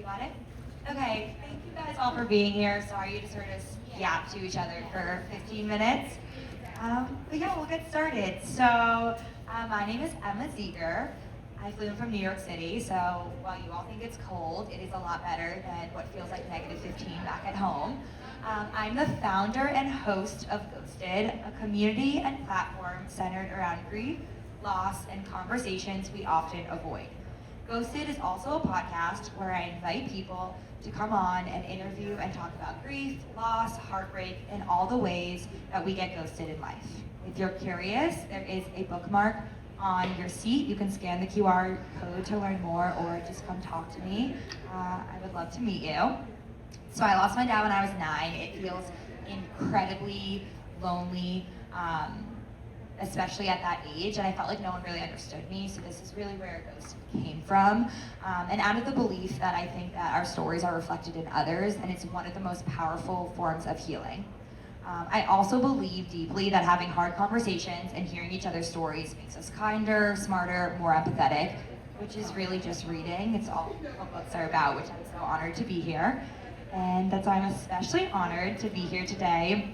got it? Okay, thank you guys all for being here. Sorry you just heard us yap to each other for 15 minutes. But yeah, we'll get started. So, my name is Emma Zieger. I flew in from New York City, so while you all think it's cold, it is a lot better than what feels like negative 15 back at home. I'm the founder and host of Ghosted, a community and platform centered around grief, loss, and conversations we often avoid. Ghosted is also a podcast where I invite people to come on and interview and talk about grief, loss, heartbreak, and all the ways that we get ghosted in life. If you're curious, there is a bookmark on your seat. You can scan the QR code to learn more or just come talk to me. I would love to meet you. So I lost my dad when I was 9. It feels incredibly lonely, especially at that age, and I felt like no one really understood me, so this is really where Ghost came from. And out of the belief that I think that our stories are reflected in others, and it's one of the most powerful forms of healing. I also believe deeply that having hard conversations and hearing each other's stories makes us kinder, smarter, more empathetic, which is really just reading. It's all what books are about, which I'm so honored to be here. And that's why I'm especially honored to be here today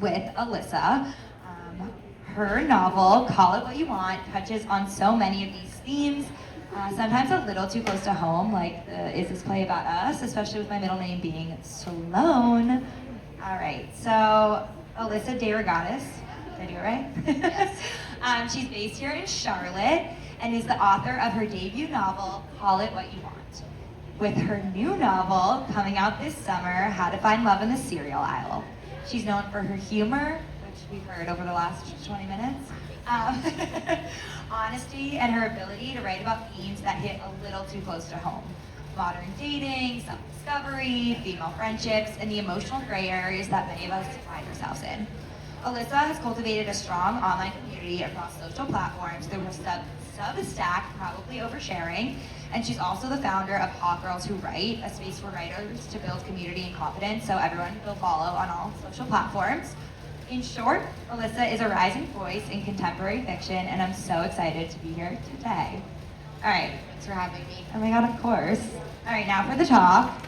with Alissa. Her novel, Call It What You Want, touches on so many of these themes, sometimes a little too close to home, like Is This Play About Us, especially with my middle name being Sloan. All right, so Alissa DeRogatis, did I do it right? Yes. She's based here in Charlotte and is the author of her debut novel, Call It What You Want. With her new novel coming out this summer, How to Find Love in the Cereal Aisle. She's known for her humor, which we've heard over the last 20 minutes, honesty, and her ability to write about themes that hit a little too close to home. Modern dating, self-discovery, female friendships, and the emotional gray areas that many of us find ourselves in. Alissa has cultivated a strong online community across social platforms through her Substack, probably oversharing, and she's also the founder of Hot Girls Who Write, a space for writers to build community and confidence, so everyone will follow on all social platforms. In short, Alissa is a rising voice in contemporary fiction, and I'm so excited to be here today. All right. Thanks for having me. Oh my God, of course. All right, now for the talk.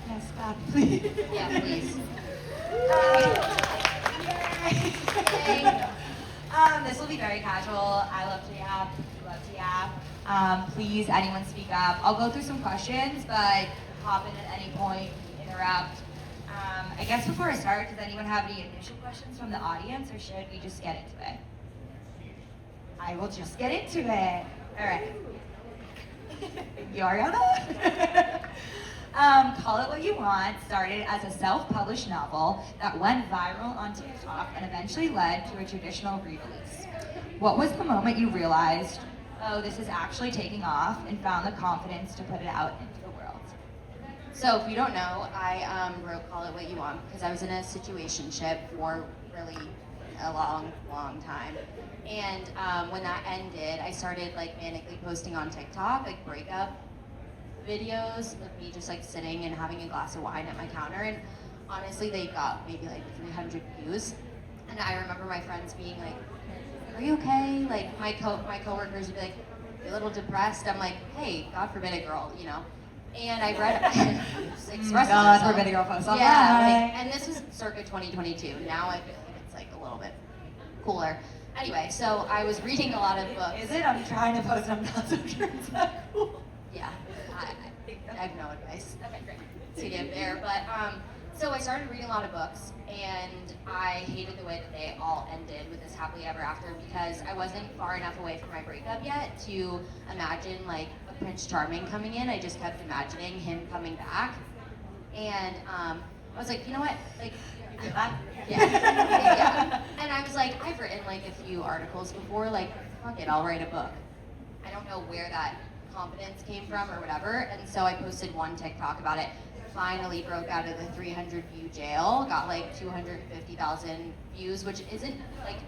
Yes, back, please. Yeah, please. This will be very casual. I love to yap. You love to yap. Please, anyone speak up. I'll go through some questions, but hop in at any point, interrupt. I guess before I start, does anyone have any initial questions from the audience, or should we just get into it? I will just get into it. All right. Ariana? Call It What You Want started as a self-published novel that went viral on TikTok and eventually led to a traditional re-release. What was the moment you realized, oh, this is actually taking off, and found the confidence to put it out into the world? So if you don't know, I wrote Call It What You Want because I was in a situationship for really a long, long time. And when that ended, I started like manically posting on TikTok, like breakup videos of me just like sitting and having a glass of wine at my counter. And honestly, they got maybe like 300 views. And I remember my friends being like, "Are you okay?" Like my coworkers would be like, "You're a little depressed." I'm like, "Hey, God forbid a girl, you know." And I read God forbid a girl post on that. And this was circa 2022. Now I feel like it's like a little bit cooler. Anyway, so I was reading a lot of books. Is it? I'm trying to post and I'm not so sure it's that cool. Yeah, I have no advice to give there. But so I started reading a lot of books, and I hated the way that they all ended with this happily ever after because I wasn't far enough away from my breakup yet to imagine like a Prince Charming coming in. I just kept imagining him coming back, and I was like, you know what, like. Yeah. And I was like, I've written like a few articles before, like, fuck it, I'll write a book. I don't know where that confidence came from or whatever, and so I posted one TikTok about it. Finally broke out of the 300 view jail, got like 250,000 views, which isn't like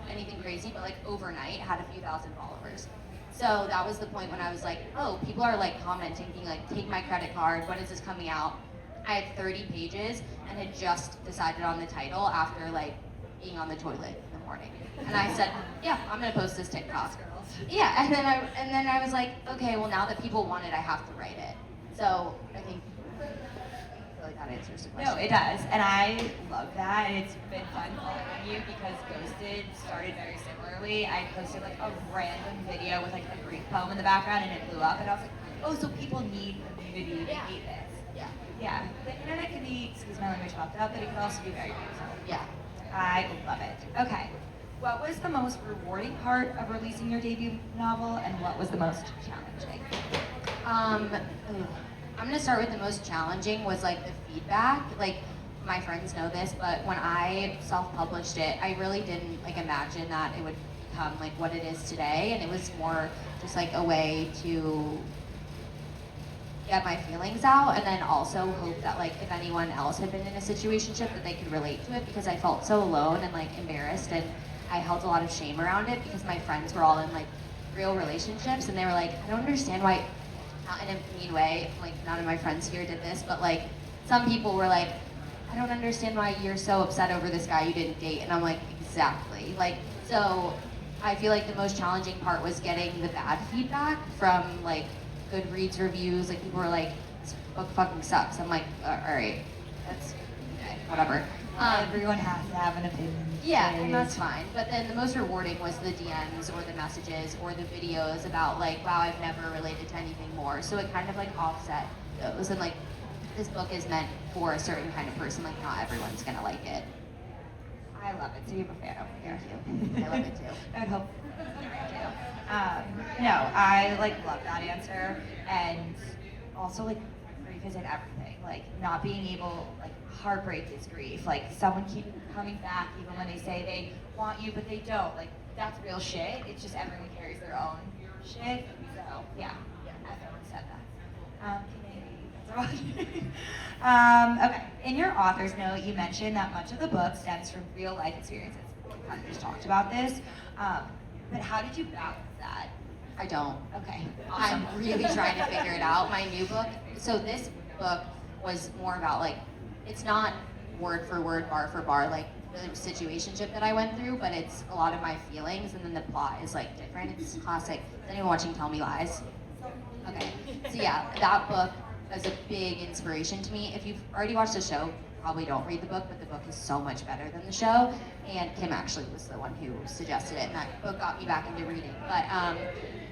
anything crazy, but like overnight had a few thousand followers. So that was the point when I was like, oh, people are like commenting, being like, take my credit card, when is this coming out? I had 30 pages and had just decided on the title after like being on the toilet in the morning. And I said, yeah, I'm gonna post this TikTok. Yeah, and then I was like, okay, well now that people want it, I have to write it. So I think I feel like that answers the question. No, it does, and I love that, and it's been fun following you because Ghosted started very similarly. I posted like a random video with like a Greek poem in the background, and it blew up, and I was like, oh, so people need community to hate this. Yeah. Yeah, the internet can be, excuse my language, fucked up, but it can also be very beautiful. Yeah. I love it. Okay, what was the most rewarding part of releasing your debut novel, and what was the most challenging? I'm gonna start with the most challenging was like the feedback. Like my friends know this, but when I self-published it, I really didn't like imagine that it would become like what it is today, and it was more just like a way to get my feelings out, and then also hope that like if anyone else had been in a situationship that they could relate to it, because I felt so alone and like embarrassed, and I held a lot of shame around it because my friends were all in like real relationships, and they were like, I don't understand why, not in a mean way, like none of my friends here did this, but like some people were like, I don't understand why you're so upset over this guy you didn't date, and I'm like, exactly. Like, so I feel like the most challenging part was getting the bad feedback from like Goodreads reviews. Like people were like, this book fucking sucks. I'm like, all right, that's okay, whatever. Everyone has to have an opinion. Yeah, and that's fine. But then the most rewarding was the DMs or the messages or the videos about like, wow, I've never related to anything more. So it kind of like offset those, and like this book is meant for a certain kind of person. Like not everyone's gonna like it. I love it. So you have a fan over here. Thank you. I love it too. I would hope. No, I like love that answer, and also like grief isn't everything. Like not being able, like heartbreak is grief. Like someone keep coming back even when they say they want you but they don't. Like that's real shit. It's just everyone carries their own shit. So yeah, everyone said that. Okay. In your author's note, you mentioned that much of the book stems from real life experiences. We kind of just talked about this. But how did you balance that? I don't. Okay. Awesome. I'm really trying to figure it out. My new book, so this book was more about like, it's not word for word, bar for bar, like the situationship that I went through, but it's a lot of my feelings, and then the plot is like different. It's classic. Is anyone watching Tell Me Lies? Okay. So yeah, that book is a big inspiration to me. If you've already watched the show, probably don't read the book, but the book is so much better than the show. And Kim actually was the one who suggested it, and that book got me back into reading. But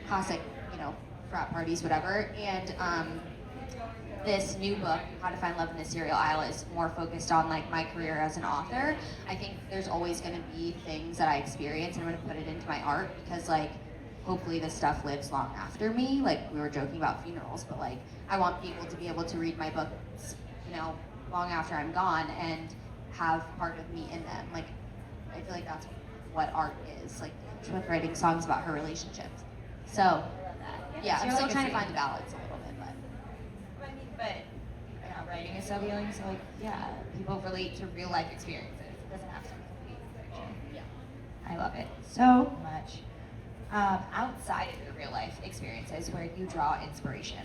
classic, you know, frat parties, whatever. And this new book, How to Find Love in the Cereal Aisle, is more focused on like my career as an author. I think there's always going to be things that I experience, and I'm going to put it into my art because like hopefully this stuff lives long after me. Like we were joking about funerals, but like I want people to be able to read my books, you know, long after I'm gone and have part of me in them. Like I feel like that's what art is. Like with writing songs about her relationships. So yeah, I'm still trying to find the balance a little bit, but. I mean, but yeah, writing is so healing. So like, yeah, people relate to real life experiences. It doesn't have to be fiction. Yeah. I love it so much. Outside of your real life experiences, where do you draw inspiration?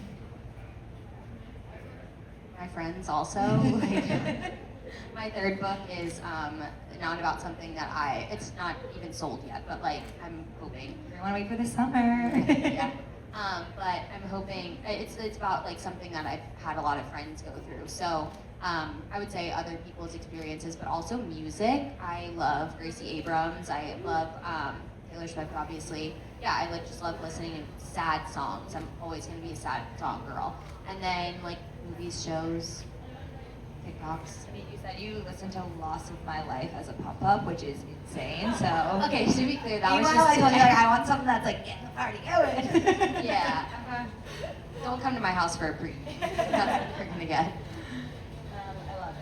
My friends also. Like, my third book is not about something that it's not even sold yet, but like I'm hoping. We want to wait for the summer. Yeah. But I'm hoping it's about like something that I've had a lot of friends go through. So I would say other people's experiences, but also music. I love Gracie Abrams. I love Taylor Swift, obviously. Yeah, I just love listening to sad songs. I'm always gonna be a sad song girl. And then like movies, shows, TikToks. I mean, you said you listened to Loss of My Life as a pop-up, which is insane, so. Okay, to be clear, that was Meanwhile, just I told you, like, I want something that's like, getting the party going. Yeah. Don't come to my house for a pre. That's what you're gonna get. I love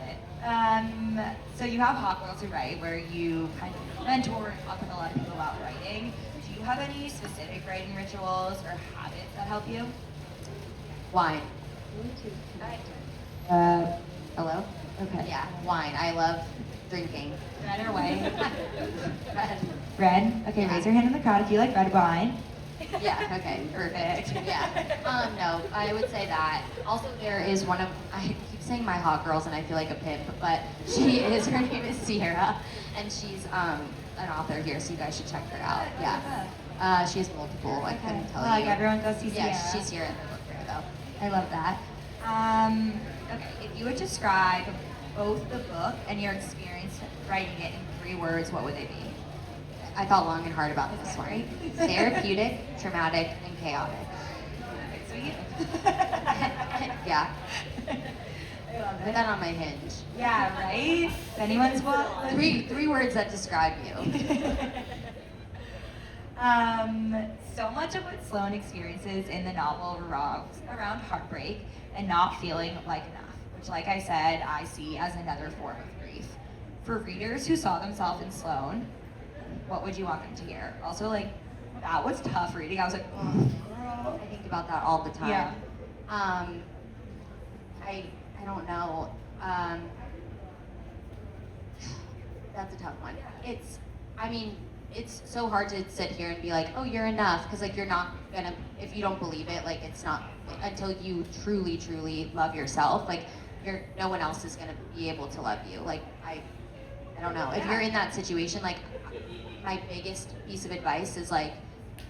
it. So you have Hot Girls Who Write, where you kind of mentor and talk with a lot of people about writing. Do you have any specific writing rituals or habits that help you? Wine. Hello? Okay. Yeah, wine. I love drinking. Red or white? Red. Red? Okay, Yeah. raise your hand in the crowd if you like red wine. Yeah, okay, perfect. Yeah. No, I would say that. Also, there is I keep saying my hot girls and I feel like a pimp, but her name is Sierra, and she's an author here, so you guys should check her out. Yeah. She has multiple, I couldn't tell Well, you. like everyone go see Sierra. Yeah, she's here in the book fair, though. I love that. Okay, if you would describe both the book and your experience writing it in 3 words, what would they be? I thought long and hard about this Okay, one. right? Therapeutic, traumatic, and chaotic. Sweet. Yeah, I love put it. that on my hinge. Yeah, right? If anyone's what? Three words that describe you. So much of what Sloane experiences in the novel revolves around heartbreak and not feeling like enough, which, like I said, I see as another form of grief. For readers who saw themselves in Sloane, what would you want them to hear? Also, like, that was tough reading. I was like, oh, girl. I think about that all the time. Yeah. I don't know. That's a tough one. It's so hard to sit here and be like, oh, you're enough, because like you're not gonna, if you don't believe it, like it's not until you truly, truly love yourself. Like no one else is gonna be able to love you. Like I don't know. If you're in that situation, like my biggest piece of advice is like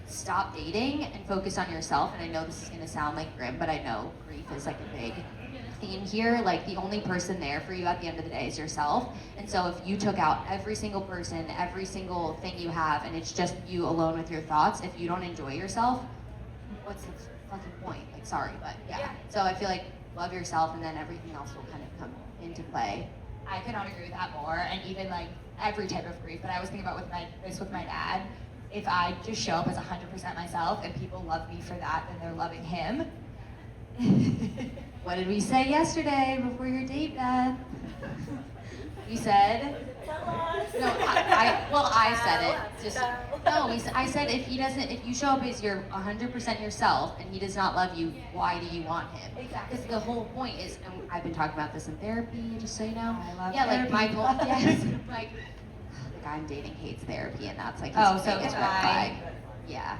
stop dating and focus on yourself. And I know this is gonna sound like grim, but I know grief is like a big theme here. Like the only person there for you at the end of the day is yourself. And so if you took out every single person, every single thing you have, and it's just you alone with your thoughts, if you don't enjoy yourself, what's the fucking point? Like, sorry, but yeah. So I feel like love yourself, and then everything else will kind of come into play. I could not agree with that more, and even like every type of grief. But I was thinking about with my dad. If I just show up as 100% myself and people love me for that, then they're loving him. What did we say yesterday before your date, Beth? We said. No, I said it. Just no. I said if you show up as you're 100% yourself and he does not love you, why do you want him? Exactly. Because the whole point is, and I've been talking about this in therapy, just so you know. I love yeah, therapy. like Michael. Yes, like the guy I'm dating hates therapy, and that's like his Oh, so biggest it's red why. flag. Yeah.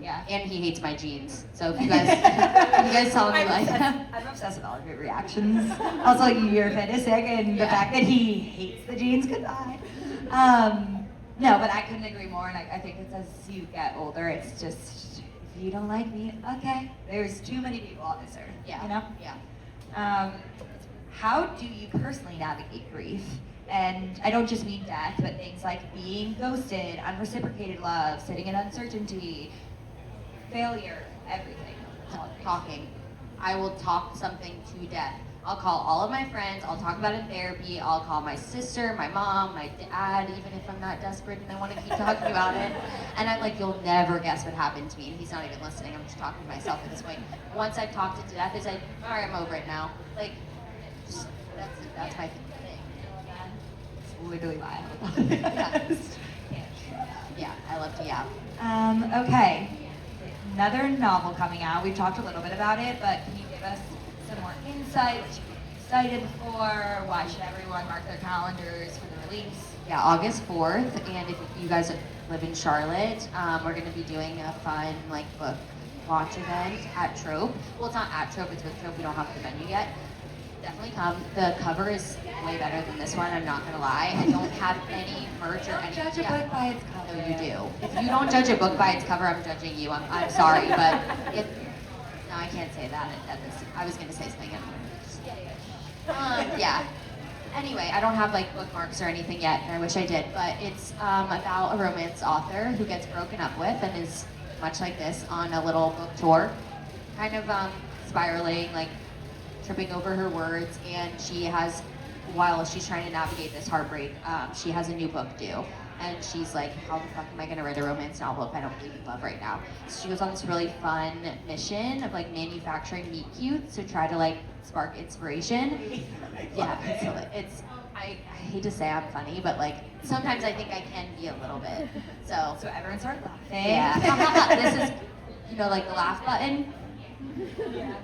Yeah. And he hates my jeans. So if you guys tell me like I'm obsessed with all of your reactions. Also, like you're fantastic, and the fact that he hates the jeans. Goodbye. No, but I couldn't agree more. And I think it's as you get older, it's just if you don't like me, okay. There's too many people on this earth. Yeah. You know. Yeah. How do you personally navigate grief? And I don't just mean death, but things like being ghosted, unreciprocated love, sitting in uncertainty, failure, everything. Talking. I will talk something to death. I'll call all of my friends. I'll talk about it in therapy. I'll call my sister, my mom, my dad, even if I'm not desperate and I want to keep talking about it. And I'm like, you'll never guess what happened to me. And he's not even listening. I'm just talking to myself at this point. Once I've talked it to death, it's like, all right, I'm over it now. Like, just, that's my thing. It's literally why Yeah, I love to yap. Okay. Another novel coming out. We've talked a little bit about it, but can you give us some more insight? What you're excited for? Why should everyone mark their calendars for the release? Yeah, August 4th, and if you guys live in Charlotte, we're going to be doing a fun like book launch event at Trope. Well, it's not at Trope, it's with Trope. We don't have the venue yet. Definitely come. The cover is way better than this one, I'm not going to lie. I don't have any merch or any. Judge a book by its cover. No, you do. If you don't judge a book by its cover, I'm judging you. I'm sorry, but if no, I can't say that at this. I was going to say something. Yeah. Anyway, I don't have like bookmarks or anything yet, and I wish I did. But it's about a romance author who gets broken up with and is much like this on a little book tour, kind of spiraling, like tripping over her words, and she has, while she's trying to navigate this heartbreak, she has a new book due. And she's like, how the fuck am I gonna write a romance novel if I don't believe in love right now? So she goes on this really fun mission of like manufacturing meet cutes to try to like spark inspiration. Yeah, I hate to say I'm funny, but like sometimes I think I can be a little bit. So everyone start laughing. yeah, this is, like the laugh button. Yeah.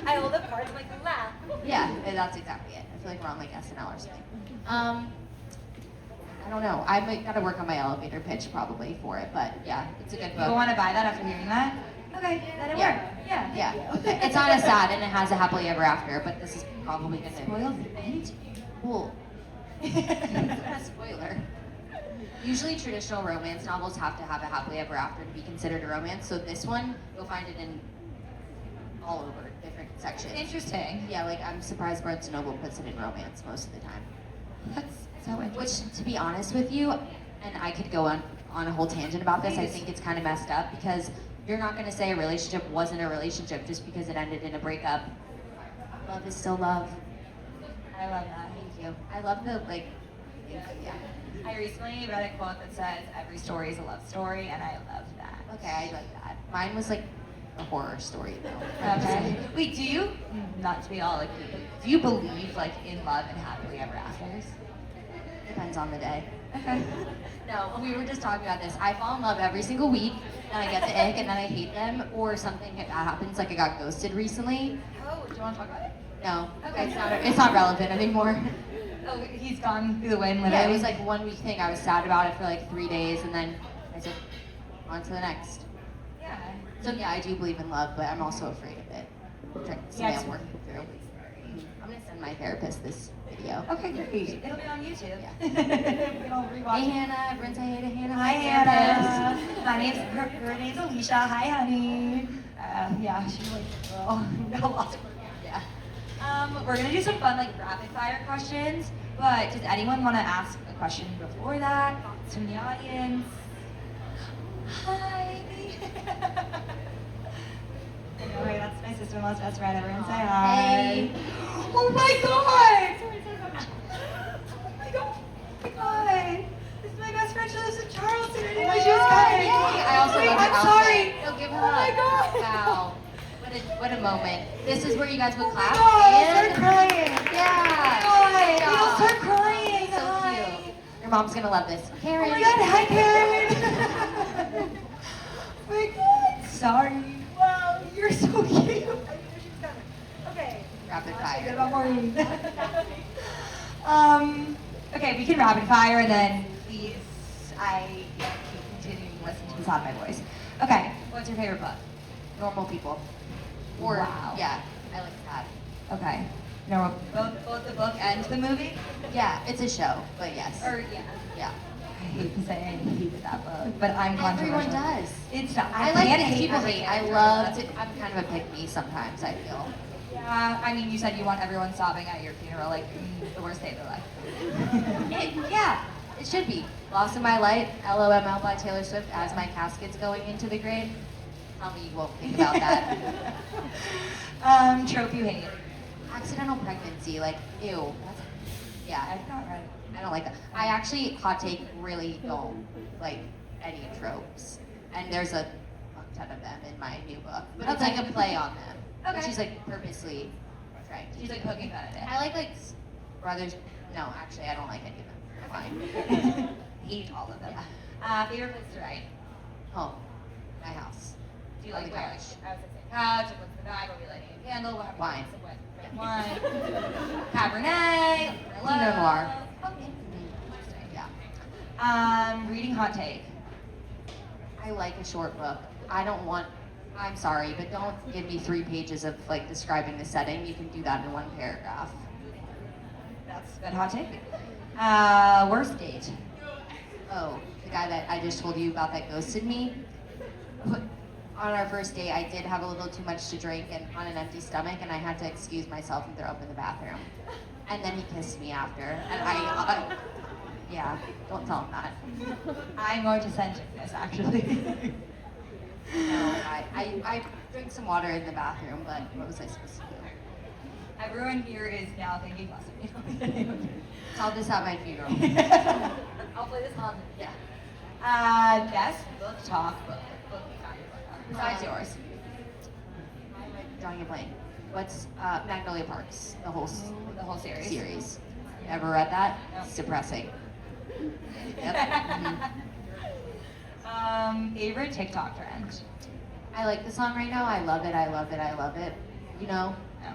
I hold up cards like laugh. Yeah, that's exactly it. I feel like we're on like SNL or something. I don't know. I might gotta work on my elevator pitch probably for it, but yeah, it's a good book. People want to buy that after hearing that? Okay, let it work. Yeah. Yeah. Okay. It's not as sad and it has a happily ever after, but this is probably gonna Spoil the end? Cool. A spoiler. Usually traditional romance novels have to have a happily ever after to be considered a romance, so this one, you'll find it in all over different sections. Interesting. Yeah, like I'm surprised Barnes & Noble puts it in romance most of the time. That's so interesting. Which, to be honest with you, and I could go on a whole tangent about this, I think it's kind of messed up because you're not going to say a relationship wasn't a relationship just because it ended in a breakup. Love is still love. I love that. Thank you. I love the, like, yeah. I recently read a quote that says, every story is a love story, and I love that. Okay, I like that. Mine was like a horror story though. Okay. Wait, do you, not to be all like, do you believe like in love and happily ever afters? Depends on the day. Okay. No, we were just talking about this. I fall in love every single week, and I get the ick, and then I hate them, or something that happens, like I got ghosted recently. Oh, do you want to talk about it? No, Okay. it's not relevant anymore. Oh, he's gone through the wind, literally. Yeah, it was like 1 week thing. I was sad about it for like 3 days, and then I said, on to the next. Yeah. So yeah, I do believe in love, but I'm also afraid of it. Something Yeah, I'm working through. I'm gonna send my therapist this video. Okay, great. It'll be on YouTube. Yeah. We can all rewatch Hey it. Hannah, everyone say hey to Hannah. Hi, my Hannah. therapist. My name's her name's Alicia. Hi, honey. Yeah, she's like a girl. Got lots of work. Yeah. We're gonna do some fun like rapid fire questions. But does anyone want to ask a question before that? Thoughts from the audience? Hi. Anyway, that's my sister-in-law's best friend. Everyone say hi. Hey. Oh my god! Oh my god! Oh my god! This is my best friend. She lives in Charleston. I didn't know she was coming. I also Wait, love your I'm sorry. outfit. Go give her Oh my a god! Wow. What a moment. This is where you guys would clap. Oh, I'll and start crying. Yeah. Oh my Good god! job. I'll start crying. So Hi. cute. Your mom's gonna love this. Oh Karen. my god! Hi, Karen. Oh my god! Sorry. Wow, you're so cute. I didn't know she was coming. Okay. Rapid Good fire. about Maureen. Okay, we can rapid fire and then please, I keep continuing to listen to the sound of my voice. Okay, what's your favorite book? Normal people. Or Wow. yeah, I like that. Okay. No, both the book and the movie? Yeah, it's a show, but yes. Or yeah. Yeah. I hate to say I hated that book, but I'm controversial. Everyone does. It's not. I like can't things people every hate. I character. love to. I'm kind of a pick me sometimes. I feel. Yeah, I mean, you said you want everyone sobbing at your funeral, like the worst day of their life. Yeah, it should be. Lost in My Light, LOML by Taylor Swift as my casket's going into the grave. Tell me you won't think about that. Trope you hate. Accidental pregnancy, like, ew. That's, yeah, That's not right. I don't like that. I actually, hot take, really don't like any tropes. And there's a ton of them in my new book. But it's like a play on them. Okay. But she's like purposely trying to. She's like poking fun at it. I like brothers. No, actually, I don't like any of them. They're fine. Hate all of them. Yeah. Favorite place to write? Home. My house. Do you On like the where? couch. I was gonna say couch, or what's the bag, are we lighting a candle? What Wine. Wine. Cabernet. Pinot Noir. Okay. Interesting. Yeah. Reading hot take. I like a short book. I don't want. I'm sorry, but don't give me 3 pages of like describing the setting. You can do that in 1 paragraph. That's a good hot take. Worst date. Oh, the guy that I just told you about that ghosted me. On our first date, I did have a little too much to drink and on an empty stomach, and I had to excuse myself and throw up in the bathroom. And then he kissed me after, and yeah, don't tell him that. I'm going to send him this actually. No, I drank some water in the bathroom, but what was I supposed to do? Everyone here is now thinking less of me. Tell this at my funeral. I'll play this on. Yeah. Best book talk book you found your book on. Besides yours. I'm drawing a blank. What's Magnolia Parks? The whole The whole series. series. Ever read that? No. It's depressing. Yep. Favorite TikTok trend? I like the song right now. I love it. I love it. I love it. You know? No.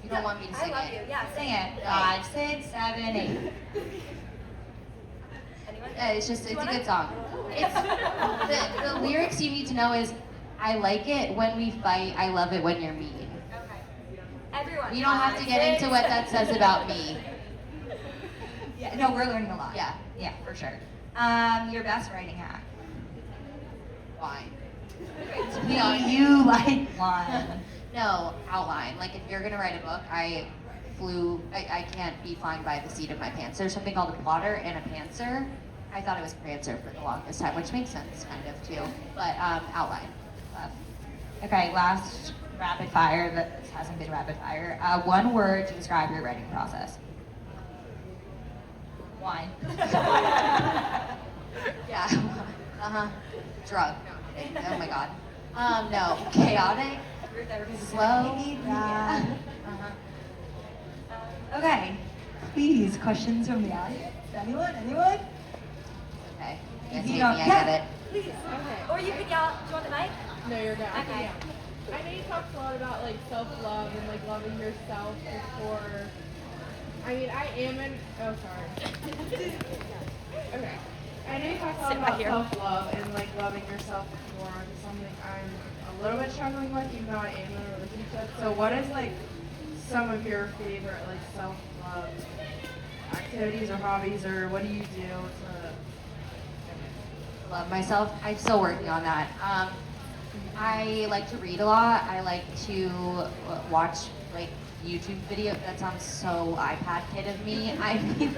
You don't want me to sing I love it. you. Yeah, Sing it. 5, 6, 7, 8. Anyone? It's a wanna? good song. It's the lyrics you need to know is I like it when we fight. I love it when you're mean. Okay. Everyone. You don't have to get into what that says about me. Yeah, no, we're learning a lot. Yeah. Yeah, for sure. Your best writing hack? Wine. Do you like one? No, outline. Like if you're gonna write a book, I can't be flying by the seat of my pants. There's something called a plotter and a pantser. I thought it was prancer for the longest time, which makes sense kind of too. But outline. Okay, last rapid fire. This hasn't been rapid fire. One word to describe your writing process. Wine. Yeah. Drug. No, I'm kidding. Oh my god. No. Chaotic. Slow. Yeah. Okay. Please, questions from the audience. Anyone? Anyone? Okay. If Yes, you Amy, don't- I yeah. get it. Please. Okay. Or you can yell. Do you want the mic? No, you're good. Okay. I know you talked a lot about like self-love and like loving yourself before. I mean, I am in. Oh, sorry. Okay. I know you talked a lot Sit right about here. self-love and like loving yourself before. It's something I'm a little bit struggling with, even though I am in a relationship. So, what is like some of your favorite like self-love activities or hobbies, or what do you do to? Love myself. I'm still working on that. I like to read a lot. I like to watch like YouTube video. That sounds so iPad kid of me. I mean,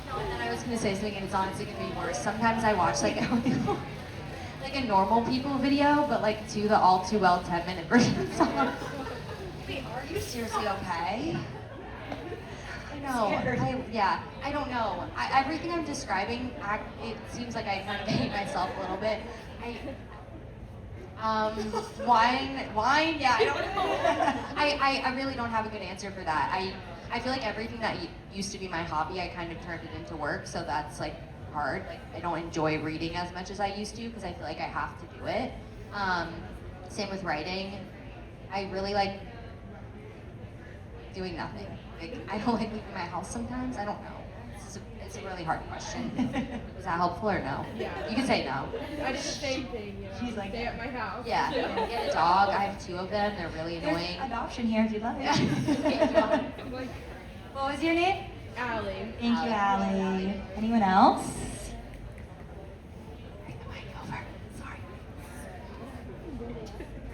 no, and then I was gonna say something, and it's honestly gonna be worse. Sometimes I watch like like a normal people video, but like to the all too well 10-minute version of someone. Wait, are you seriously okay? No, I don't know. Everything I'm describing, it seems like I kind of hate myself a little bit. Wine, yeah, I don't know. I really don't have a good answer for that. I feel like everything that used to be my hobby, I kind of turned it into work, so that's like hard. Like I don't enjoy reading as much as I used to because I feel like I have to do it. Same with writing. I really like doing nothing. Like, I don't like leaving my house sometimes. I don't know. It's a really hard question. Is that helpful or no? Yeah. You can say no. I do the same thing. You know, She's like stay that. at my house. Yeah. Get a dog. I have 2 of them. They're really There's annoying. adoption here if you'd like. Yeah. What was your name? Allie. Thank you, Allie. Anyone else? Bring the mic over. Sorry.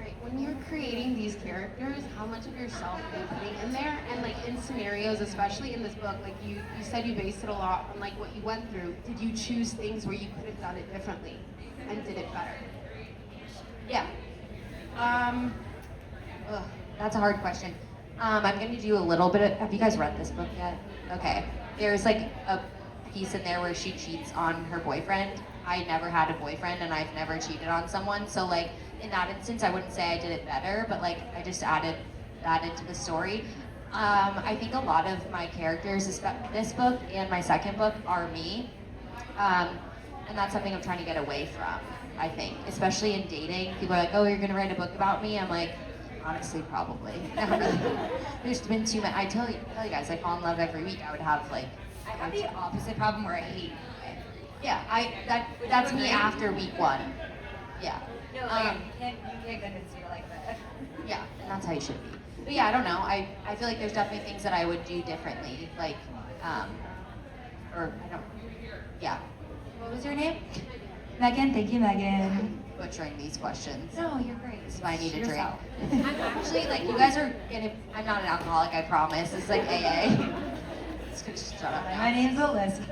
Right. When you're creating these characters, how much of yourself are you putting in there? And like in scenarios, especially in this book, like you said you based it a lot on like what you went through. Did you choose things where you could have done it differently and did it better? Yeah. That's a hard question. I'm gonna do a little bit of, have you guys read this book yet? Okay. There's like a piece in there where she cheats on her boyfriend. I never had a boyfriend and I've never cheated on someone. So like in that instance, I wouldn't say I did it better, but like I just added that into the story. I think a lot of my characters, this book and my second book, are me. And that's something I'm trying to get away from, I think. Especially in dating. People are like, oh, you're gonna write a book about me? I'm like, honestly, probably. Not really. There's been too many. I tell you guys, I fall in love every week. I would have like, I have the opposite problem where I hate. yeah, that's me after week 1. Yeah. No, like, you can't convince me to like that. Yeah, and that's how you should be. But yeah, I don't know. I feel like there's definitely things that I would do differently. Like, or I don't, yeah. What was your name? Megan. Thank you, Megan. Butchering these questions. No, you're great. This is why I need a drink. Yourself. I'm actually, like, you guys are gonna, I'm not an alcoholic, I promise. It's like AA. Just shut up now. My name's Alissa.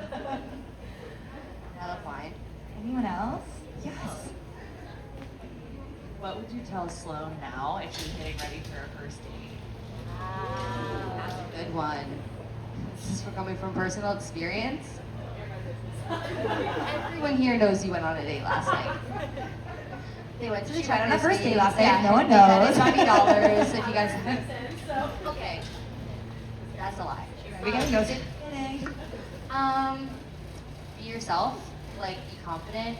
I love wine. Anyone else? Yes. What would you tell Sloan now if she's getting ready for her first date? That's a good one. This is for coming from personal experience. Everyone here knows you went on a date last night. They went to the She went on a Chinese first date date. last night. Yeah, No one they said knows. it's $20 if you guys. Okay. That's a lie. We gotta go. Be yourself. Like, be confident,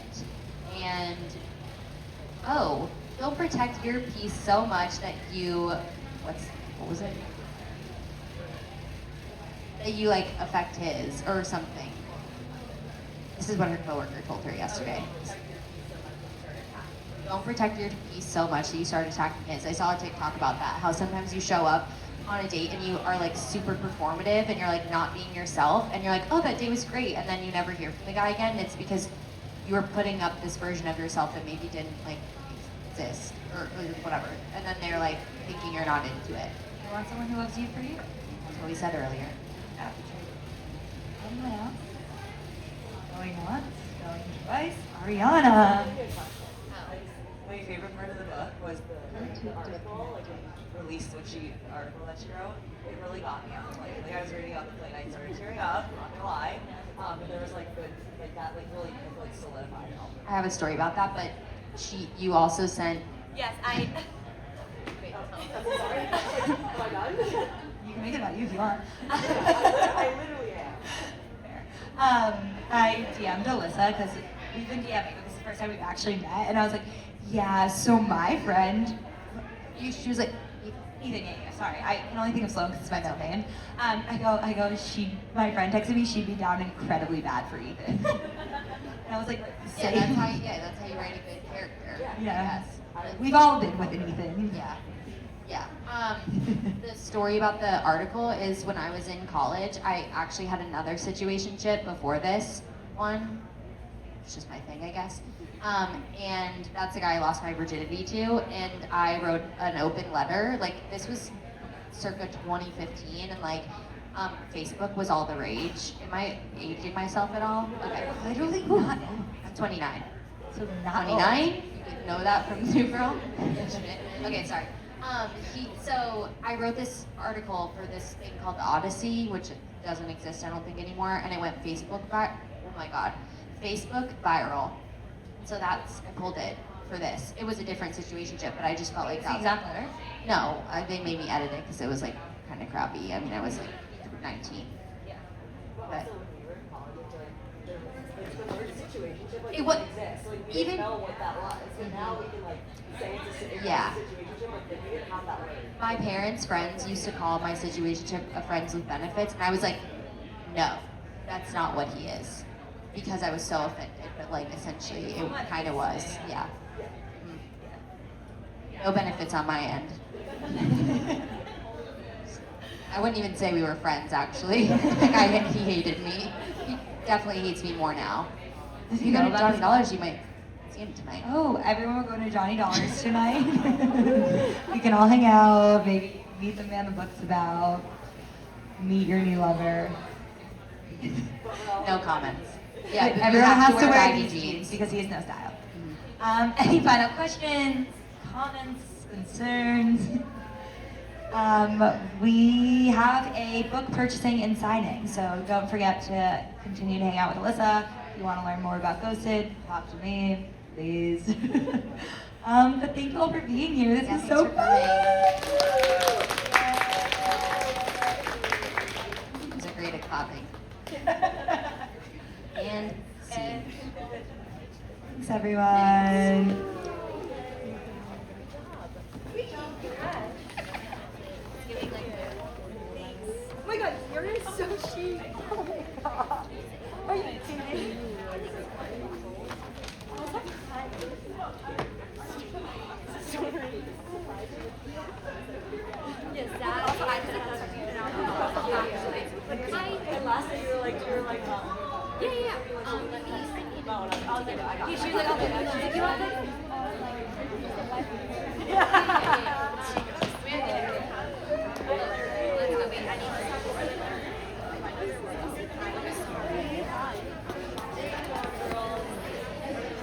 and don't protect your peace so much that you, what was it? That you like affect his or something. This is what her coworker told her yesterday. Don't protect your peace so much that you start attacking his. I saw a TikTok about that, how sometimes you show up on a date and you are like super performative and you're like not being yourself and you're like, oh, that day was great, and then you never hear from the guy again. It's because you were putting up this version of yourself that maybe didn't like exist or whatever, and then they're like thinking you're not into it. You want someone who loves you for you? That's what we said earlier. Anyone else? Going once, going twice. Ariana. My favorite part of the book was the article, like when released when she article that she wrote. It really got me on the plane. Like I was reading on the plane, I started tearing up. Not gonna lie. And there was like good, like that, like really like solidified it all. I have a story about that, but you also sent. Yes, I. Wait, Sorry. Oh my god. You can make it about you if you want. I literally am. Fair. I DM'd Alissa because we've been DMing. This is the first time we've actually met, and I was like, yeah. So my friend, she was like, Ethan. Yeah. Sorry, I can only think of Sloan because it's my middle name. I go. My friend texted me. She'd be down incredibly bad for Ethan. And I was like, yeah, that's how you write a good character. Yeah. Yes. We've all been with an Ethan. Yeah. Yeah. The story about the article is when I was in college, I actually had another situationship before this one. It's just my thing, I guess. And that's the guy I lost my virginity to, and I wrote an open letter. Like, this was circa 2015, and like, Facebook was all the rage. Am I aging myself at all? Okay. Literally not. I'm 29. So not 29? You didn't know that from New Girl? Okay, sorry. So I wrote this article for this thing called the Odyssey, which doesn't exist, I don't think, anymore, and it went Facebook viral. So I pulled it for this. It was a different situationship, but I just felt like that was... exact letter. No, they made me edit it because it was like kind of crappy. I mean, I was like 19. Yeah. But It was exist. So, like, we even didn't know what that was. So now we can like say it's a Yeah. situationship, like we didn't have that word. my parents' friends used to call my situationship a friends with benefits, and I was like, no, that's not what he is. Because I was so offended, but like essentially it kind of was, yeah. No benefits on my end. I wouldn't even say we were friends, actually. Like he hated me. He definitely hates me more now. If you go to Johnny Dollars, you might see him tonight. Oh, everyone will go to Johnny Dollars tonight. We can all hang out, maybe meet the man the book's about, meet your new lover. No comments. Yeah, But you everyone has to wear baggy these jeans because he has no style. Any final questions, comments, concerns? We have a book purchasing and signing, so don't forget to continue to hang out with Alissa. If you want to learn more about Ghosted, talk to me, please. But thank you all for being here. This is so fun. These are great at clapping. And scene. Thanks, everyone. Oh my god, your hair is so chic. Oh my god. Are you kidding? Yes, that. Also, I just And last night you were like, yeah. Let me. no, I got it. She was like, okay. She's like, you want this?